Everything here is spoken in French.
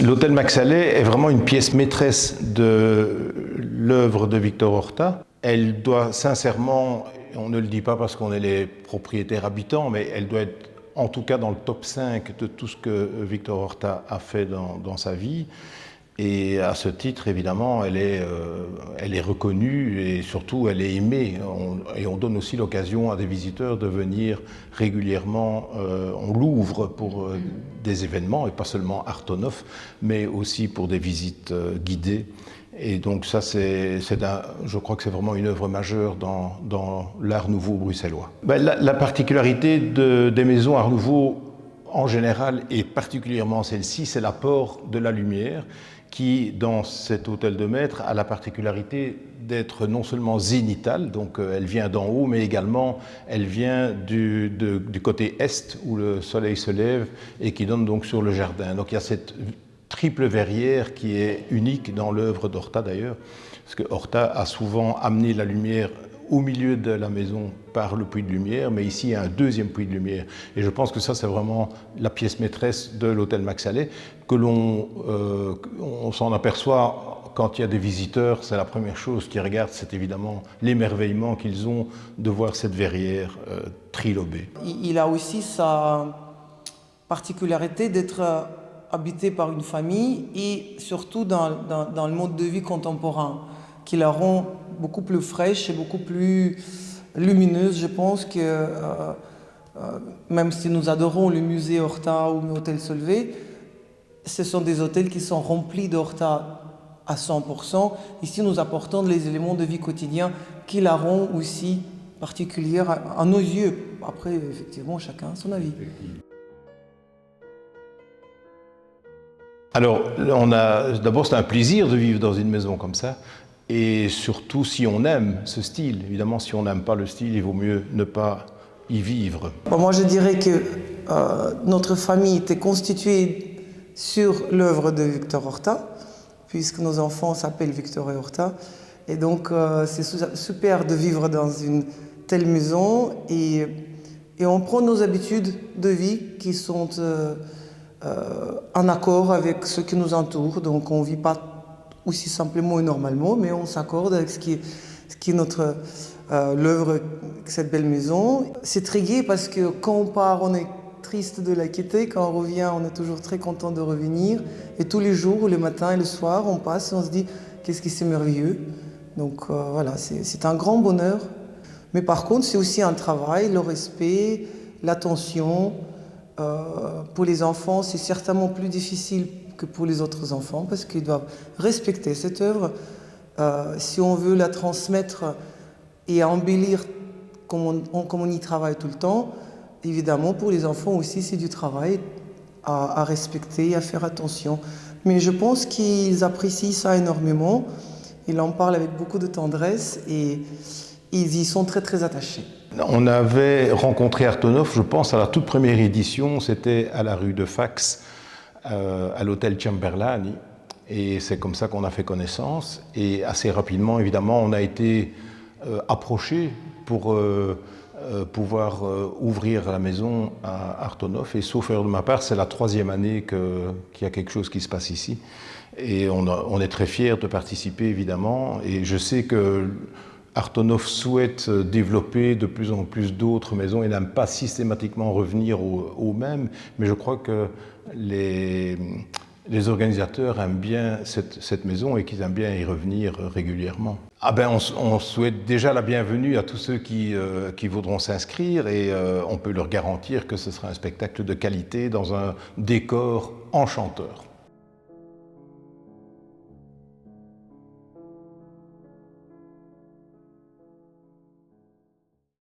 L'hôtel Maxalet est vraiment une pièce maîtresse de l'œuvre de Victor Horta. Elle doit sincèrement, on ne le dit pas parce qu'on est les propriétaires habitants, mais elle doit être en tout cas dans le top 5 de tout ce que Victor Horta a fait dans sa vie. Et à ce titre, évidemment, elle est reconnue et surtout elle est aimée. Et on donne aussi l'occasion à des visiteurs de venir régulièrement. On l'ouvre pour des événements, et pas seulement Artonov, mais aussi pour des visites guidées. Et donc ça, je crois que c'est vraiment une œuvre majeure dans l'art nouveau bruxellois. La particularité des maisons art nouveau en général, et particulièrement celle-ci, c'est l'apport de la lumière qui, dans cet hôtel de maître, a la particularité d'être non seulement zénithale, donc elle vient d'en haut, mais également elle vient du côté est où le soleil se lève et qui donne donc sur le jardin. Donc il y a cette triple verrière qui est unique dans l'œuvre d'Horta d'ailleurs, parce que Horta a souvent amené la lumière au milieu de la maison par le puits de lumière, mais ici il y a un deuxième puits de lumière. Et je pense que ça, c'est vraiment la pièce maîtresse de l'hôtel Maxalet, que on s'en aperçoit quand il y a des visiteurs. C'est la première chose qu'ils regardent, c'est évidemment l'émerveillement qu'ils ont de voir cette verrière trilobée. Il a aussi sa particularité d'être habité par une famille et surtout dans le mode de vie contemporain, qui la rend beaucoup plus fraîche et beaucoup plus lumineuse. Je pense que même si nous adorons le musée Horta ou l'hôtel Solvay, ce sont des hôtels qui sont remplis d'Horta à 100%. Ici, nous apportons les éléments de vie quotidien qui la rendent aussi particulière à nos yeux. Après, effectivement, chacun a son avis. Alors, d'abord, c'est un plaisir de vivre dans une maison comme ça. Et surtout si on aime ce style. Évidemment, si on n'aime pas le style, il vaut mieux ne pas y vivre. Bon, moi, je dirais que notre famille était constituée sur l'œuvre de Victor Horta, puisque nos enfants s'appellent Victor et Horta. Et donc, c'est super de vivre dans une telle maison et on prend nos habitudes de vie qui sont en accord avec ce qui nous entoure. Donc, on ne vit pas aussi simplement et normalement, mais on s'accorde avec ce qui est notre l'œuvre, cette belle maison. C'est très gai parce que quand on part, on est triste de la quitter. Quand on revient, on est toujours très content de revenir. Et tous les jours, le matin et le soir, on passe et on se dit qu'est-ce qui c'est merveilleux. Donc voilà, c'est un grand bonheur. Mais par contre, c'est aussi un travail, le respect, l'attention. Pour les enfants, c'est certainement plus difficile que pour les autres enfants parce qu'ils doivent respecter cette œuvre. Si on veut la transmettre et embellir comme on y travaille tout le temps, évidemment pour les enfants aussi c'est du travail à respecter, à faire attention. Mais je pense qu'ils apprécient ça énormément, ils en parlent avec beaucoup de tendresse et ils y sont très très attachés. On avait rencontré Artonov, je pense, à la toute première édition, c'était à la rue de Fax, à l'hôtel Chamberlain, et c'est comme ça qu'on a fait connaissance. Et assez rapidement, évidemment, on a été approché pour pouvoir ouvrir la maison à Artonov. Et sauf erreur de ma part, c'est la 3e année qu'il y a quelque chose qui se passe ici. Et on est très fiers de participer, évidemment. Et je sais que Artonov souhaite développer de plus en plus d'autres maisons et n'aime pas systématiquement revenir aux mêmes, mais je crois que les organisateurs aiment bien cette maison et qu'ils aiment bien y revenir régulièrement. On souhaite déjà la bienvenue à tous ceux qui voudront s'inscrire et on peut leur garantir que ce sera un spectacle de qualité dans un décor enchanteur.